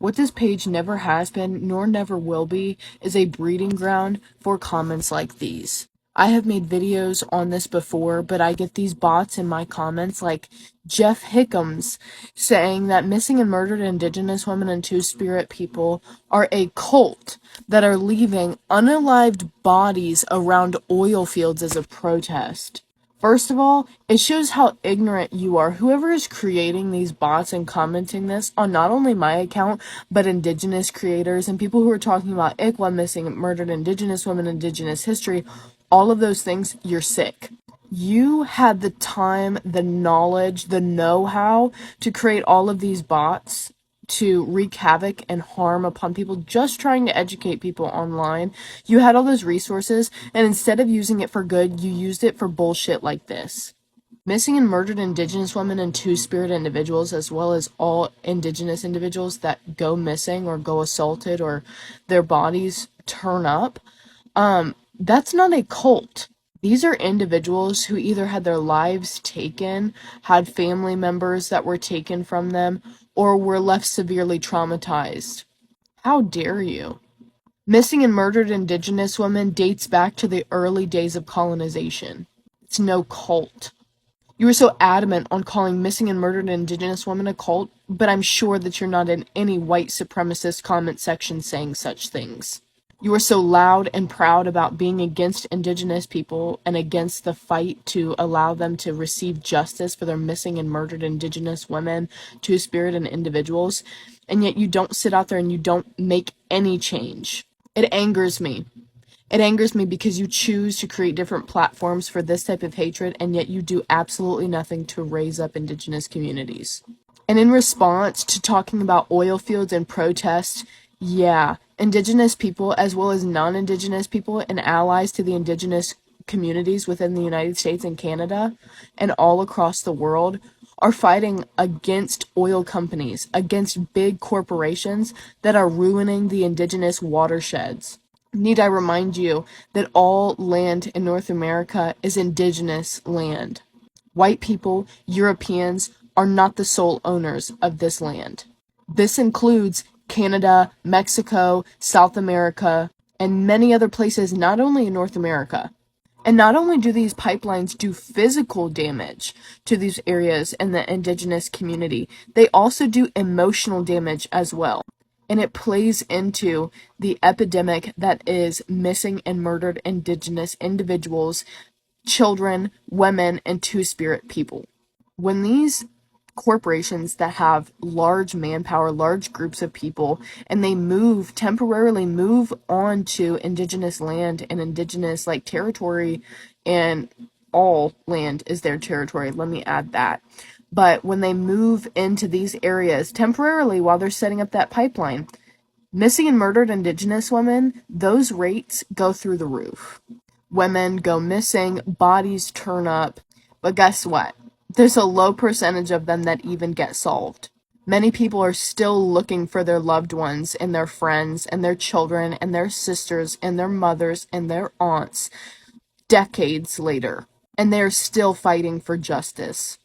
What this page never has been, nor never will be, is a breeding ground for comments like these. I have made videos on this before, but I get these bots in my comments like Jeff Hickams saying that missing and murdered Indigenous women and Two-Spirit people are a cult that are leaving unalived bodies around oil fields as a protest. First of all, it shows how ignorant you are. Whoever is creating these bots and commenting this on not only my account, but Indigenous creators and people who are talking about ICWA, missing and murdered Indigenous women, Indigenous history, all of those things, you're sick. You had the time, the knowledge, the know-how to create all of these bots to wreak havoc and harm upon people just trying to educate people online. You had all those resources, and instead of using it for good, you used it for bullshit like this. Missing and murdered Indigenous women and Two-Spirit individuals, as well as all Indigenous individuals that go missing or go assaulted or their bodies turn up, that's not a cult. These are individuals who either had their lives taken, had family members that were taken from them, or were left severely traumatized. How dare you? Missing and murdered Indigenous women dates back to the early days of colonization. It's no cult. You were so adamant on calling missing and murdered Indigenous women a cult, but I'm sure that you're not in any white supremacist comment section saying such things. You are so loud and proud about being against Indigenous people and against the fight to allow them to receive justice for their missing and murdered Indigenous women, Two-Spirit, and individuals, and yet you don't sit out there and you don't make any change. It angers me. It angers me because you choose to create different platforms for this type of hatred, and yet you do absolutely nothing to raise up Indigenous communities. And in response to talking about oil fields and protests, yeah, Indigenous people, as well as non-Indigenous people and allies to the Indigenous communities within the United States and Canada and all across the world, are fighting against oil companies, against big corporations that are ruining the Indigenous watersheds. Need I remind you that all land in North America is Indigenous land? White people, Europeans, are not the sole owners of this land. This includes Canada, Mexico, South America, and many other places, not only in North America. And not only do these pipelines do physical damage to these areas and the Indigenous community, they also do emotional damage as well. And it plays into the epidemic that is missing and murdered Indigenous individuals, children, women, and Two-Spirit people. When these corporations that have large manpower, large groups of people, and they temporarily move on to Indigenous land and Indigenous territory, and all land is their territory, let me add that. But when they move into these areas temporarily while they're setting up that pipeline, missing and murdered Indigenous women, those rates go through the roof. Women go missing, bodies turn up, but guess what? There's a low percentage of them that even get solved. Many people are still looking for their loved ones and their friends and their children and their sisters and their mothers and their aunts decades later, and they're still fighting for justice.